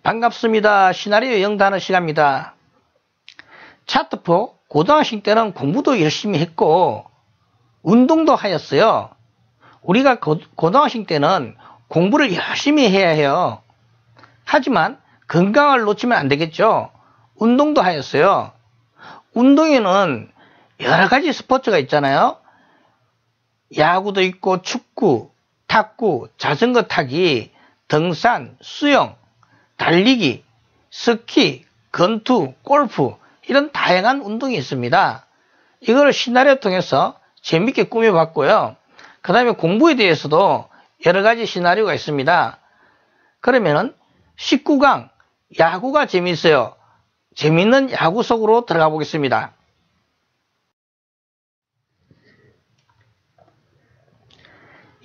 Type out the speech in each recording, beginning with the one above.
반갑습니다. 시나리오 영단어 시간입니다. 차트포 고등학생 때는 공부도 열심히 했고 운동도 하였어요. 우리가 고등학생 때는 공부를 열심히 해야 해요. 하지만 건강을 놓치면 안 되겠죠. 운동도 하였어요. 운동에는 여러 가지 스포츠가 있잖아요. 야구도 있고 축구, 탁구, 자전거 타기, 등산, 수영, 달리기, 스키, 권투, 골프 이런 다양한 운동이 있습니다. 이걸 시나리오 통해서 재밌게 꾸며봤고요. 그 다음에 공부에 대해서도 여러 가지 시나리오가 있습니다. 그러면은 19강 야구가 재미있어요. 재밌는 야구 속으로 들어가 보겠습니다.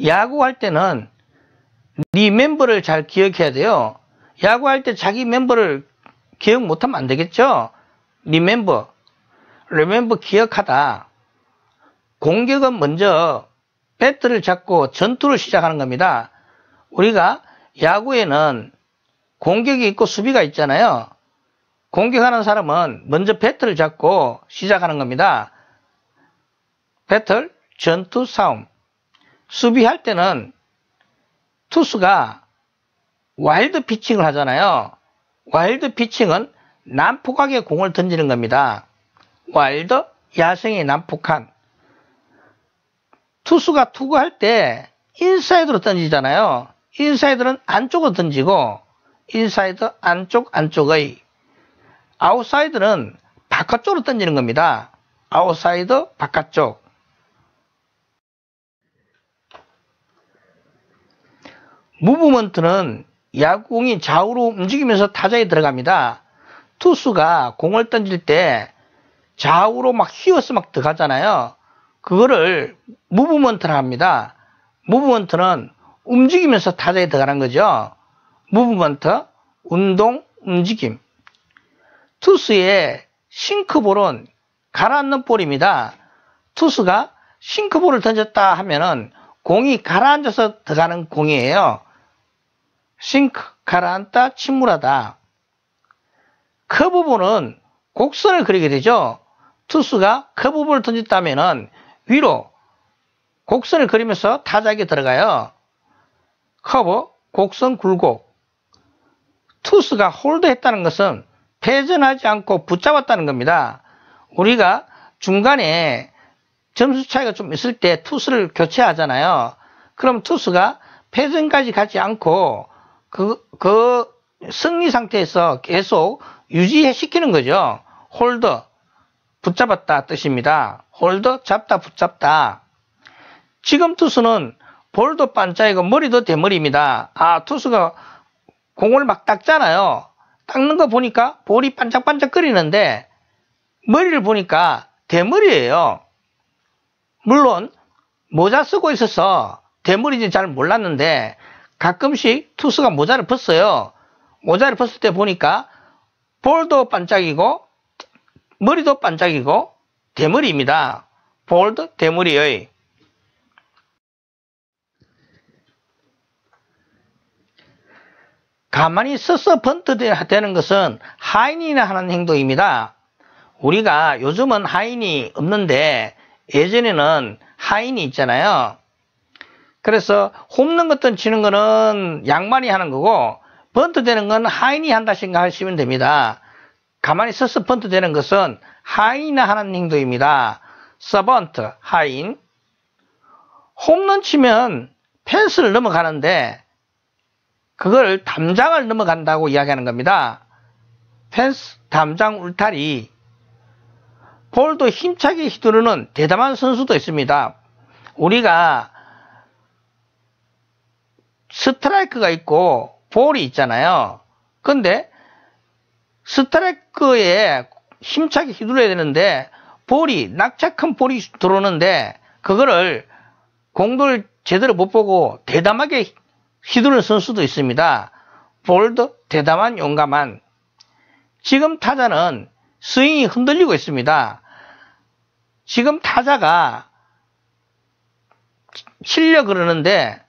야구할 때는 네 멤버를 잘 기억해야 돼요. 야구할 때 자기 멤버를 기억 못하면 안 되겠죠. 리멤버 기억하다. 공격은 먼저 배트를 잡고 전투를 시작하는 겁니다. 우리가 야구에는 공격이 있고 수비가 있잖아요. 공격하는 사람은 먼저 배트를 잡고 시작하는 겁니다. 배틀, 전투, 싸움. 수비할 때는 투수가 와일드 피칭을 하잖아요. 와일드 피칭은 난폭하게 공을 던지는 겁니다. 와일드, 야생의 난폭한. 투수가 투구할 때 인사이드로 던지잖아요. 인사이드는 안쪽으로 던지고 인사이드 안쪽의. 아웃사이드는 바깥쪽으로 던지는 겁니다. 아웃사이드 바깥쪽. 무브먼트는 야구공이 좌우로 움직이면서 타자에 들어갑니다. 투수가 공을 던질 때 좌우로 막 휘어서 막 들어가잖아요. 그거를 무브먼트라 합니다. 무브먼트는 움직이면서 타자에 들어가는 거죠. 무브먼트, 운동, 움직임. 투수의 싱크볼은 가라앉는 볼입니다. 투수가 싱크볼을 던졌다 하면은 공이 가라앉아서 들어가는 공이에요. 싱크, 가라앉다, 침몰하다. 커브볼은 곡선을 그리게 되죠. 투수가 커브볼을 던졌다면은 위로 곡선을 그리면서 타자에게 들어가요. 커브, 곡선, 굴곡. 투수가 홀드했다는 것은 패전하지 않고 붙잡았다는 겁니다. 우리가 중간에 점수 차이가 좀 있을 때 투수를 교체하잖아요. 그럼 투수가 패전까지 가지 않고 그 승리 상태에서 계속 유지시키는 거죠. 홀드, 붙잡았다 뜻입니다. 홀드, 잡다, 붙잡다. 지금 투수는 볼도 반짝이고 머리도 대머리입니다. 투수가 공을 막 닦잖아요. 닦는 거 보니까 볼이 반짝반짝거리는데 머리를 보니까 대머리예요. 물론 모자 쓰고 있어서 대머리인지 잘 몰랐는데 가끔씩 투수가 모자를 벗어요. 모자를 벗을 때 보니까 볼도 반짝이고 머리도 반짝이고 대머리입니다. 볼드, 대머리의. 가만히 서서 번트 되는 것은 하인이나 하는 행동입니다. 우리가 요즘은 하인이 없는데 예전에는 하인이 있잖아요. 그래서 홈런 같은 치는 거는 양만이 하는 거고 번트 되는 건 하인이 한다 생각하시면 됩니다. 가만히 서서 번트 되는 것은 하인이나 하는 행동입니다. 서번트, 하인. 홈런 치면 펜스를 넘어가는데 그걸 담장을 넘어간다고 이야기하는 겁니다. 펜스, 담장, 울타리. 볼도 힘차게 휘두르는 대담한 선수도 있습니다. 우리가 스트라이크가 있고 볼이 있잖아요. 근데 스트라이크에 힘차게 휘둘러야 되는데 볼이 낙차큰 볼이 들어오는데 그거를 공도를 제대로 못 보고 대담하게 휘두르는 선수도 있습니다. 볼드, 대담한, 용감한. 지금 타자는 스윙이 흔들리고 있습니다. 지금 타자가 치려고 그러는데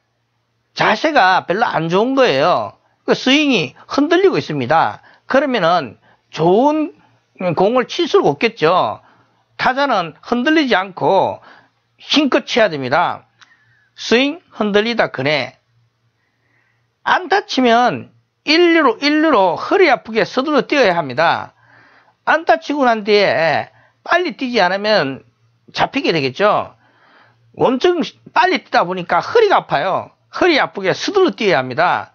자세가 별로 안 좋은 거예요. 그 스윙이 흔들리고 있습니다. 그러면은 좋은 공을 칠 수가 없겠죠. 타자는 흔들리지 않고 힘껏 쳐야 됩니다. 스윙 흔들리다 그네. 안타 치면 1루로 허리 아프게 서둘러 뛰어야 합니다. 안타 치고 난 뒤에 빨리 뛰지 않으면 잡히게 되겠죠. 엄청 빨리 뛰다 보니까 허리가 아파요. 허리 아프게 서둘러 뛰어야 합니다.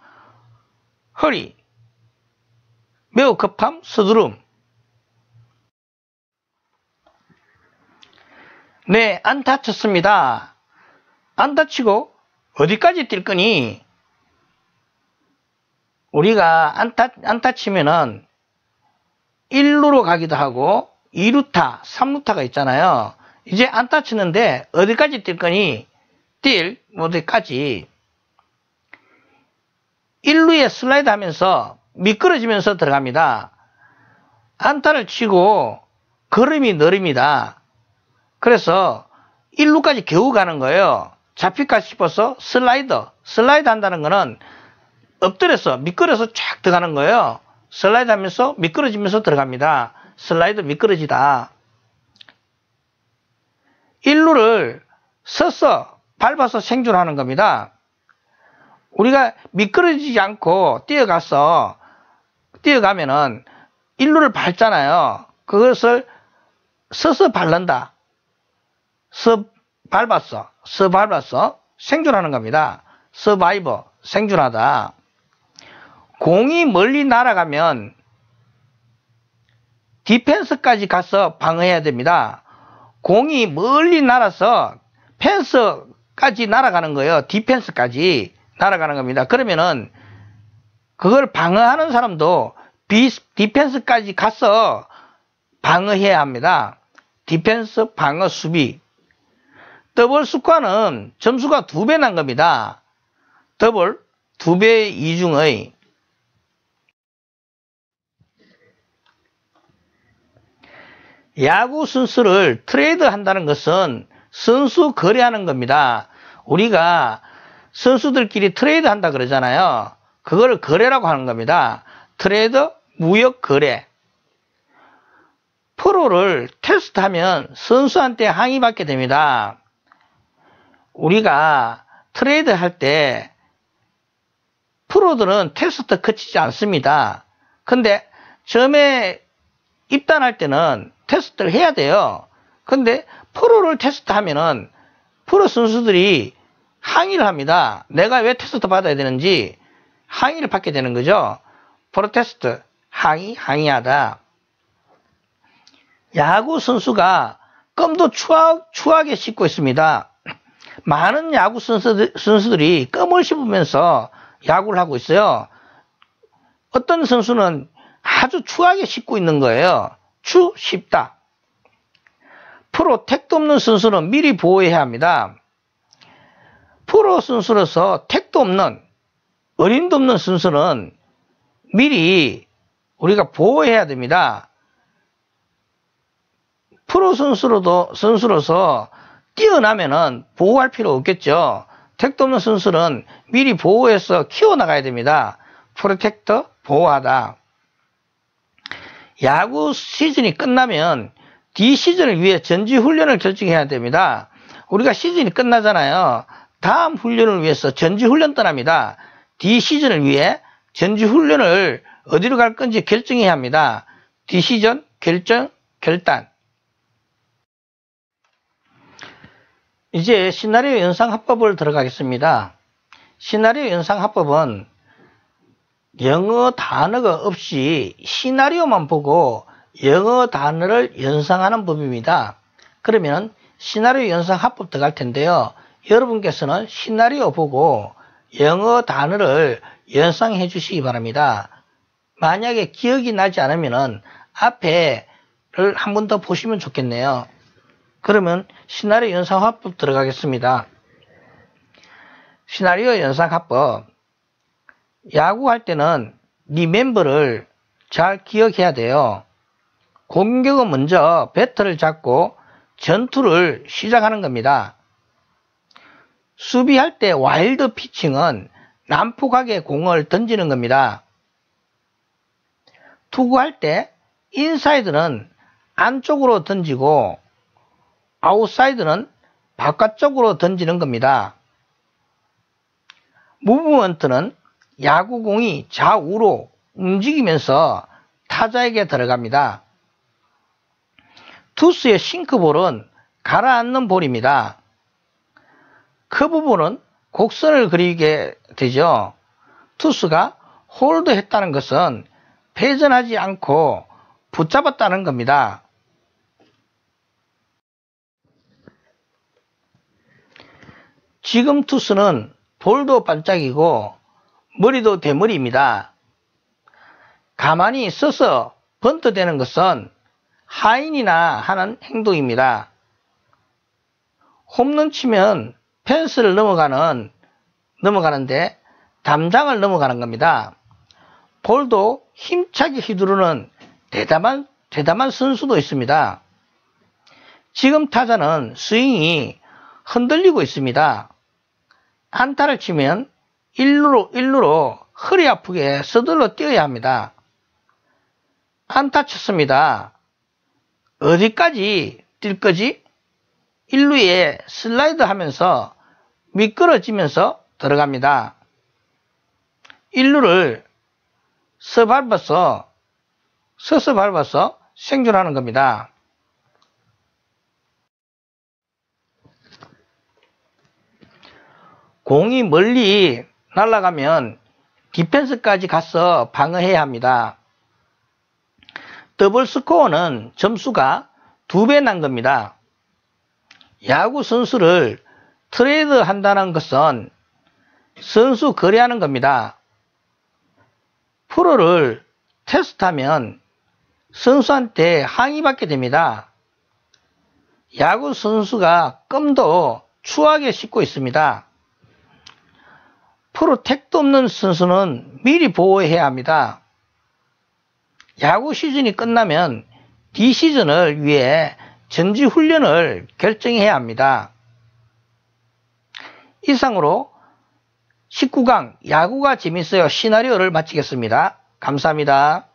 허리, 매우 급함, 서두름. 네, 안타 쳤습니다. 안타 치고 어디까지 뛸 거니? 우리가 안타 치면은 1루로 가기도 하고 2루타, 3루타가 있잖아요. 이제 안타 치는데 어디까지 뛸 거니? 어디까지? 1루에 슬라이드 하면서 미끄러지면서 들어갑니다. 안타를 치고 걸음이 느립니다. 그래서 1루까지 겨우 가는 거예요. 잡힐까 싶어서 슬라이드 한다는 거는 엎드려서 미끄러서 쫙 들어가는 거예요. 슬라이드 하면서 미끄러지면서 들어갑니다. 슬라이드 미끄러지다. 1루를 서서 밟아서 생존하는 겁니다. 우리가 미끄러지지 않고 뛰어가면은 1루를 밟잖아요. 그것을 서서 밟는다. 밟았어. 생존하는 겁니다. 서바이버, 생존하다. 공이 멀리 날아가면 디펜스까지 가서 방어해야 됩니다. 공이 멀리 날아서 펜스까지 날아가는 거예요. 디펜스까지 날아가는 겁니다. 그러면은 그걸 방어하는 사람도 디펜스까지 가서 방어해야 합니다. 디펜스, 방어, 수비. 더블 스코어는 점수가 2배 난 겁니다. 더블 2배의 이중의 야구 선수를 트레이드 한다는 것은 선수 거래하는 겁니다. 우리가 선수들끼리 트레이드 한다 그러잖아요. 그걸 거래라고 하는 겁니다. 트레이드, 무역 거래. 프로를 테스트하면 선수한테 항의받게 됩니다. 우리가 트레이드 할 때 프로들은 테스트 거치지 않습니다. 근데 처음에 입단할 때는 테스트를 해야 돼요. 근데 프로를 테스트하면은 프로 선수들이 항의를 합니다. 내가 왜 테스트 받아야 되는지 항의를 받게 되는 거죠. 프로테스트, 항의하다. 야구 선수가 껌도 추하게 씹고 있습니다. 많은 야구 선수들이 껌을 씹으면서 야구를 하고 있어요. 어떤 선수는 아주 추하게 씹고 있는 거예요. 씹다. 프로 택도 없는 선수는 미리 보호해야 합니다. 프로 선수로서 택도 없는, 어림도 없는 선수는 미리 우리가 보호해야 됩니다. 프로 선수로서 뛰어나면은 보호할 필요 없겠죠. 택도 없는 선수는 미리 보호해서 키워나가야 됩니다. 프로텍터, 보호하다. 야구 시즌이 끝나면 D시즌을 위해 전지훈련을 결정해야 됩니다. 우리가 시즌이 끝나잖아요. 다음 훈련을 위해서 전지훈련 떠납니다. D시즌을 위해 전지훈련을 어디로 갈 건지 결정해야 합니다. D시즌, 결단. 이제 시나리오 연상합법을 들어가겠습니다. 시나리오 연상합법은 영어 단어가 없이 시나리오만 보고 영어 단어를 연상하는 법입니다. 그러면 시나리오 연상합법 들어갈 텐데요. 여러분께서는 시나리오 보고 영어 단어를 연상해 주시기 바랍니다. 만약에 기억이 나지 않으면 앞에를 한 번 더 보시면 좋겠네요. 그러면 시나리오 연상합법 들어가겠습니다. 시나리오 연상합법. 야구할 때는 네 멤버를 잘 기억해야 돼요. 공격은 먼저 배트를 잡고 전투를 시작하는 겁니다. 수비할 때 와일드 피칭은 난폭하게 공을 던지는 겁니다. 투구할 때 인사이드는 안쪽으로 던지고 아웃사이드는 바깥쪽으로 던지는 겁니다. 무브먼트는 야구공이 좌우로 움직이면서 타자에게 들어갑니다. 투수의 싱크볼은 가라앉는 볼입니다. 그 부분은 곡선을 그리게 되죠. 투수가 홀드했다는 것은 회전하지 않고 붙잡았다는 겁니다. 지금 투수는 볼도 반짝이고 머리도 대머리입니다. 가만히 서서 번트되는 것은 하인이나 하는 행동입니다. 홈런 치면 펜스를 넘어가는데 담장을 넘어가는 겁니다. 볼도 힘차게 휘두르는 대담한 선수도 있습니다. 지금 타자는 스윙이 흔들리고 있습니다. 안타를 치면 일루로 허리 아프게 서둘러 뛰어야 합니다. 안타 쳤습니다. 어디까지 뛸 거지? 1루에 슬라이드 하면서 미끄러지면서 들어갑니다. 1루를 서서 밟아서 생존하는 겁니다. 공이 멀리 날아가면 디펜스까지 가서 방어해야 합니다. 더블 스코어는 점수가 2배 난 겁니다. 야구 선수를 트레이드 한다는 것은 선수 거래하는 겁니다. 프로를 테스트하면 선수한테 항의받게 됩니다. 야구 선수가 껌도 추하게 씹고 있습니다. 프로 택도 없는 선수는 미리 보호해야 합니다. 야구 시즌이 끝나면 D시즌을 위해 전지훈련을 결정해야 합니다. 이상으로 19강 야구가 재밌어요 시나리오를 마치겠습니다. 감사합니다.